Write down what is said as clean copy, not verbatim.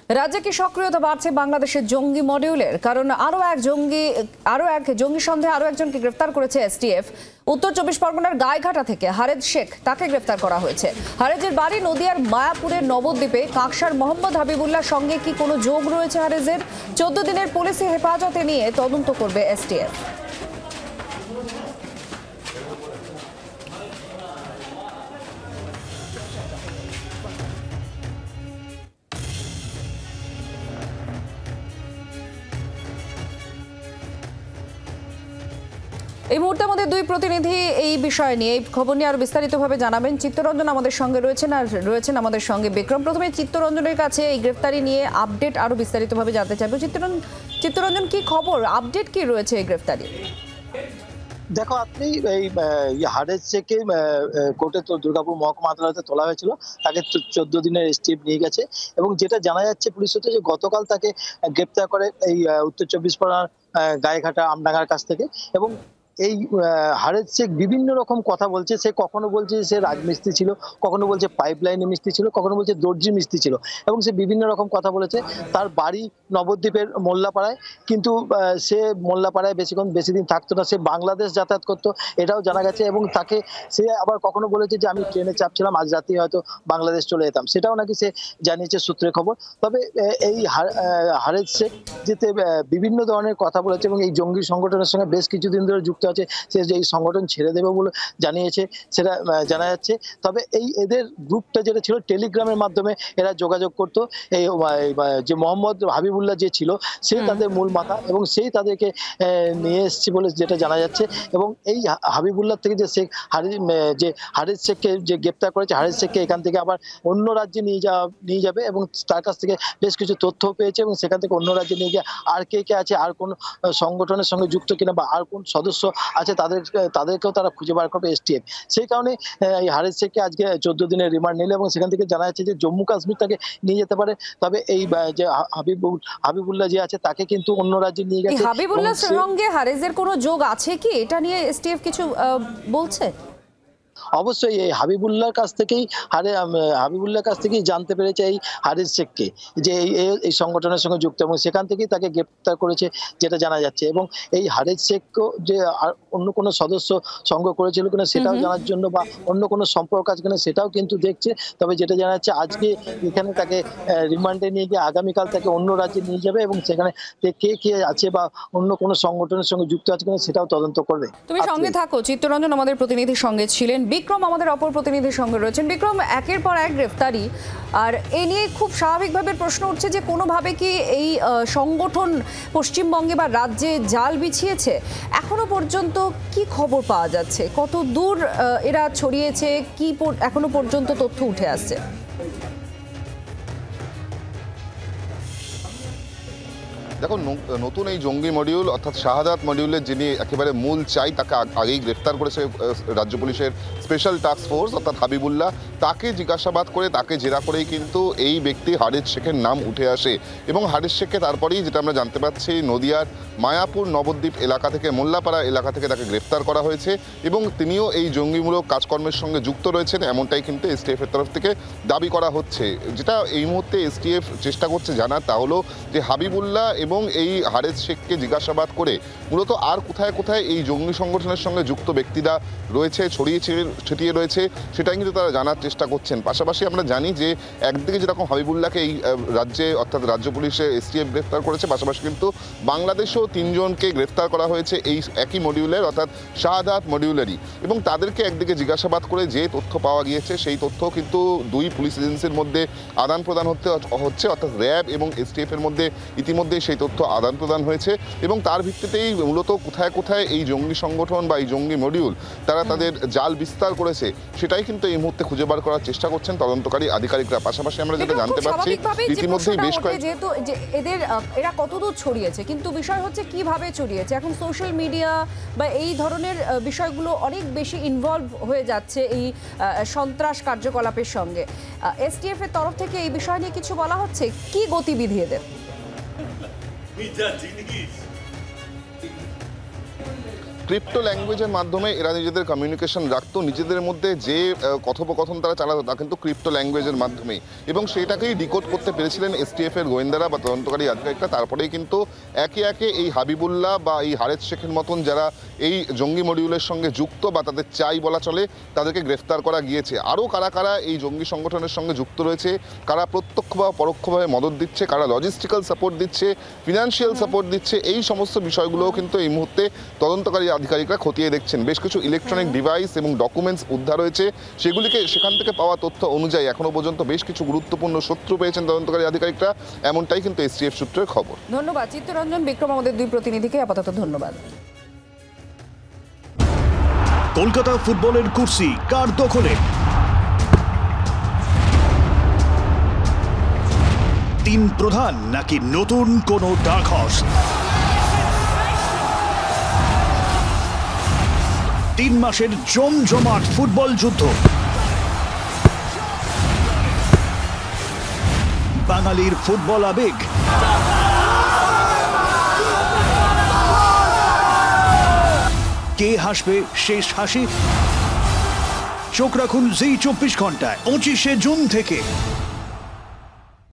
রাজ্যে কি সক্রিয়তা বাড়ছে বাংলাদেশের জঙ্গি মডিউলের? কারণ আরো এক জঙ্গি সন্দেহে আরো একজনকে গ্রেফতার করেছে এসটিএফ। উত্তর 24 পরগনার গাইঘাটা থেকে হারেজ শেখ, তাকে গ্রেফতার করা হয়েছে। হারেজের বাড়ি নদিয়ার মায়াপুরের নবদ্বীপে। কাকসার মোহাম্মদ হাবিবুল্লাহর সঙ্গে কি কোনো যোগ রয়েছে হারেজের? 14 দিনের পুলিশি হেফাজতে নিয়ে তদন্ত করবে এসটিএফ। এই মুহূর্তে আমাদের দুই প্রতিনিধি এই বিষয় নিয়ে, এই খবর নিয়ে আরো বিস্তারিতভাবে জানাবেন। চিত্তরঞ্জন আমাদের সঙ্গে রয়েছেন, আর রয়েছেন আমাদের সঙ্গে বিক্রম। প্রথমে চিত্তরঞ্জনের কাছে এই গ্রেফতারি নিয়ে আপডেট আরো বিস্তারিতভাবে জানতে চাইবো। চিত্তরঞ্জন, কি খবর, আপডেট কি রয়েছে এই গ্রেফতারি? দেখো, আপনি এই হারেজ শেখকে কোর্টে দুর্গাপুর মহকুমা আদালতে তোলা হয়েছিল। তাকে 14 দিনের এসটিএফ নিয়ে গেছে এবং যেটা জানা যাচ্ছে পুলিশ সূত্রে যে গতকাল তাকে গ্রেপ্তার করে এই উত্তর 24 পরগনার গাইঘাটা আমডাঙ্গার কাছ থেকে। এবং এই হারেজ শেখ বিভিন্ন রকম কথা বলছে। সে কখনো বলছে সে রাজমিস্ত্রি ছিল, কখনো বলছে পাইপলাইনে মিস্ত্রি ছিল, কখনো বলছে দর্জি মিস্ত্রি ছিল, এবং সে বিভিন্ন রকম কথা বলেছে। তার বাড়ি নবদ্বীপের মোল্লাপাড়ায়, কিন্তু সে মোল্লাপাড়ায় বেশি দিন থাকতো না, সে বাংলাদেশ যাতায়াত করতো, এটাও জানা গেছে। এবং তাকে সে আবার কখনো বলেছে যে আমি ট্রেনে চাপছিলাম, আজ রাতে হয়তো বাংলাদেশ চলে যেতাম, সেটাও নাকি সে জানিয়েছে সূত্রে খবর। তবে এই হারেজ শেখ যেতে বিভিন্ন ধরনের কথা বলেছে এবং এই জঙ্গি সংগঠনের সঙ্গে বেশ কিছুদিন ধরে যুক্ত আছে। সে যে এই সংগঠন ছেড়ে দেবে বলে জানিয়েছে, সেটা জানা যাচ্ছে। তবে এদের গ্রুপটা যেটা ছিল টেলিগ্রামের মাধ্যমে এরা যোগাযোগ করতো। এই যে মোহাম্মদ হাবিবুল্লাহ যে ছিল, সেই তাদের মূল মাথা, এবং সেই তাদেরকে নিয়ে এসছে বলে যেটা জানা যাচ্ছে। এবং এই হাবিবুল্লাহ থেকে যে হারেজ শেখকে যে গ্রেপ্তার করেছে, হারেজ শেখকে এখান থেকে আবার অন্য রাজ্যে নিয়ে যাবে এবং তার কাছ থেকে বেশ কিছু তথ্য পেয়েছে, এবং সেখান থেকে অন্য রাজ্যে নিয়ে গিয়ে আর কে আছে, আর কোন সংগঠনের সঙ্গে যুক্ত কিনা বা আর কোন সদস্য আছে তাদেরকেও তারা খুঁজে বার করবে এসটিএফ। সেই কারণে এই হারেজ শেখকে আজকে 14 দিনের রিমান্ড নিল, এবং সেখান থেকে জানা যাচ্ছে যে জম্মু কাশ্মীর তাকে নিয়ে যেতে পারে। তবে এই যে হাবিবুল্লাহ যে আছে, তাকে কিন্তু অন্য রাজ্যে নিয়ে গেছে। হাবিবুল্লাহর সঙ্গে হারেজের কোনো যোগ আছে কি, এটা নিয়ে এসটিএফ কিছু বলছে? অবশ্যই এই হাবিবুল্লাহর কাছ থেকেই জানতে পেরেছে এই হারেজ শেখকে যে এই সংগঠনের সঙ্গে যুক্ত, এবং সেখান থেকেই তাকে গ্রেপ্তার করেছে যেটা জানা যাচ্ছে। এবং এই হারেজ শেখকেও যে অন্য কোনো সদস্য সঙ্গ করেছিল কিনা সেটাও জানার জন্য, বা অন্য কোনো সম্পর্ক আছে কিনা সেটাও কিন্তু দেখছে। তবে যেটা জানা যাচ্ছে আজকে এখানে তাকে রিমান্ডে নিয়ে গিয়ে আগামীকাল তাকে অন্য রাজ্যে নিয়ে যাবে, এবং সেখানে কে আছে বা অন্য কোনো সংগঠনের সঙ্গে যুক্ত আছে কিনা সেটাও তদন্ত করবে। তুমি সঙ্গে থাকো। চিত্তরঞ্জন আমাদের প্রতিনিধির সঙ্গে ছিলেন, বিক্রম আমাদের অপর প্রতিনিধির সঙ্গে রয়েছেন। বিক্রম, একের পর এক গ্রেফতারি, আর এ নিয়ে খুব স্বাভাবিকভাবে প্রশ্ন উঠছে যে কোনোভাবে কি এই সংগঠন পশ্চিমবঙ্গে বা রাজ্যে জাল বিছিয়েছে? এখনো পর্যন্ত কি খবর পাওয়া যাচ্ছে, কত দূর এরা ছড়িয়েছে, কি এখনো পর্যন্ত তথ্য উঠে আসছে? দেখো, নতুন এই জঙ্গি মডিউল অর্থাৎ শাহাদাত মডিউলের যিনি একেবারে মূল চাই, তাকে আগেই গ্রেফতার করেছে রাজ্য পুলিশের স্পেশাল টাস্ক ফোর্স অর্থাৎ হাবিবুল্লাহ। তাকে জিজ্ঞাসাবাদ করে, তাকে জেরা করেই কিন্তু এই ব্যক্তি হারেজ শেখের নাম উঠে আসে। এবং হারেজ শেখকে তারপরেই যেটা আমরা জানতে পারছি, নদিয়ার মায়াপুর নবদ্বীপ এলাকা থেকে, মোল্লাপাড়া এলাকা থেকে তাকে গ্রেফতার করা হয়েছে, এবং তিনিও এই জঙ্গিমূলক কাজকর্মের সঙ্গে যুক্ত রয়েছেন, এমনটাই কিন্তু এসটিএফের তরফ থেকে দাবি করা হচ্ছে। যেটা এই মুহূর্তে এসটিএফ চেষ্টা করছে জানার, তা হলো যে হাবিবুল্লাহ এবং এই হারেজ শেখকে জিজ্ঞাসাবাদ করে মূলত আর কোথায় কোথায় এই জঙ্গি সংগঠনের সঙ্গে যুক্ত ব্যক্তিরা রয়েছে, ছড়িয়ে ছিটিয়ে রয়েছে, সেটাই কিন্তু তারা জানার চেষ্টা করছেন। পাশাপাশি আমরা জানি যে একদিকে যেরকম হাবিবুল্লাহকে এই রাজ্যে অর্থাৎ রাজ্য পুলিশে এসটিএফ গ্রেফতার করেছে, পাশাপাশি কিন্তু বাংলাদেশেও 3 জনকে গ্রেফতার করা হয়েছে এই একই মডিউলের অর্থাৎ শাহাদাত মডিউলেরই। এবং তাদেরকে একদিকে জিজ্ঞাসাবাদ করে যে তথ্য পাওয়া গিয়েছে, সেই তথ্য কিন্তু দুই পুলিশ এজেন্সির মধ্যে আদান প্রদান হচ্ছে, অর্থাৎ র্যাব এবং এসটিএফ এর মধ্যে ইতিমধ্যে সেই তথ্য আদান প্রদান হয়েছে। এবং তার ভিত্তিতেই মূলত কোথায় কোথায় এই জঙ্গি সংগঠন বা এই জঙ্গি মডিউল তারা তাদের জাল বিস্তার করেছে, সেটাই কিন্তু এই মুহূর্তে খুঁজে বার করার চেষ্টা করছেন তদন্তকারী আধিকারিকরা। পাশাপাশি আমরা যেটা জানতে পারছি, ইতিমধ্যেই বেশ যেহেতু এরা কতদূর ছড়িয়েছে, কিন্তু বিষয় হচ্ছে কিভাবে ছড়িয়েছে। এখন সোশ্যাল মিডিয়া বা এই ধরনের বিষয়গুলো অনেক বেশি ইনভলভ হয়ে যাচ্ছে এই সন্ত্রাস কার্যকলাপের সঙ্গে। এসটিএফ এর তরফ থেকে এই বিষয় নিয়ে কিছু বলা হচ্ছে, কি গতিবিধি এদের? ক্রিপ্টো ল্যাঙ্গুয়েজের মাধ্যমে এরা নিজেদের কমিউনিকেশন রাখতো, নিজেদের মধ্যে যে কথোপকথন তারা চালাতো তা কিন্তু ক্রিপ্টো ল্যাঙ্গুয়েজের মাধ্যমেই, এবং সেটাকেই ডিকোড করতে পেরেছিলেন এসটিএফ এর গোয়েন্দারা বা তদন্তকারী আধিকারিকরা। তারপরেই কিন্তু একে একে এই হাবিবুল্লাহ বা এই হারেস শেখের মতন যারা এই জঙ্গি মডিউলের সঙ্গে যুক্ত বা তাদের চাই বলা চলে, তাদেরকে গ্রেফতার করা গিয়েছে। আরও কারা কারা এই জঙ্গি সংগঠনের সঙ্গে যুক্ত রয়েছে, কারা প্রত্যক্ষ বা পরোক্ষভাবে মদত দিচ্ছে, কারা লজিস্টিক্যাল সাপোর্ট দিচ্ছে, ফিনান্সিয়াল সাপোর্ট দিচ্ছে, এই সমস্ত বিষয়গুলোও কিন্তু এই মুহূর্তে তদন্তকারী আধিকারিকরা খতিয়ে দেখছেন। বেশ কিছু ইলেকট্রনিক ডিভাইস এবং ডকুমেন্টস উদ্ধার হয়েছে, সেগুলিকে সেখান থেকে পাওয়া তথ্য অনুযায়ী এখনো পর্যন্ত বেশ কিছু গুরুত্বপূর্ণ শত্রু পেয়েছেন তদন্তকারী আধিকারিকরা, এমনটাই কিন্তু এসটিএফ সূত্রের খবর। ধন্যবাদ চিত্তরঞ্জন, বিক্রম, আমাদের দুই প্রতিনিধিকে আপাতত ধন্যবাদ। কলকাতা ফুটবলের কুর্সি কার দখলে? তিন প্রধান নাকি নতুন কোনো ডার্ক হর্স? 3 মাসের জমজমাট ফুটবল যুদ্ধ, বাঙালির ফুটবল আবেগ, কে হাসবে শেষ হাসি? চোখ রাখুন জি 24 ঘন্টায় 25শে জুন থেকে।